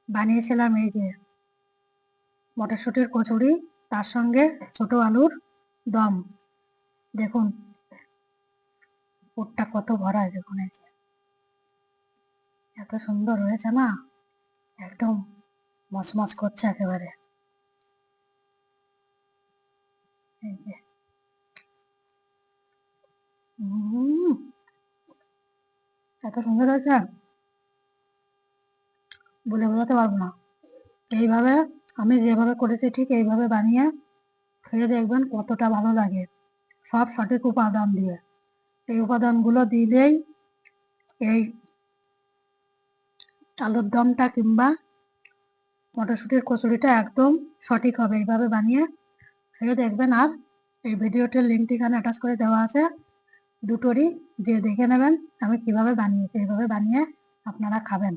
বানিয়েছিলাম এই যে মটরশুঁটির কচুরি, তার সঙ্গে ছোট আলুর দম। দেখুন পুরটা কত ভরা, দেখুন এই যে এত সুন্দর হয়েছে না, একদম মচমচ করছে একেবারে। এই যে এত সুন্দর হয়েছে বলে বোঝাতে পারবো না। এইভাবে আমি যেভাবে করেছি ঠিক এইভাবে বানিয়ে খেয়ে দেখবেন কতটা ভালো লাগে, সব সঠিক উপাদান দিয়ে। এই উপাদানগুলো দিলেই এই আলুর দমটা কিংবা মটরশুঁটির কচুরিটা একদম সঠিক হবে। এইভাবে বানিয়ে খেয়ে দেখবেন। আর এই ভিডিওটির লিঙ্কটি এখানে অ্যাটাচ করে দেওয়া আছে, দুটোরই যে দেখে নেবেন আমি কিভাবে বানিয়েছি। এইভাবে বানিয়ে আপনারা খাবেন।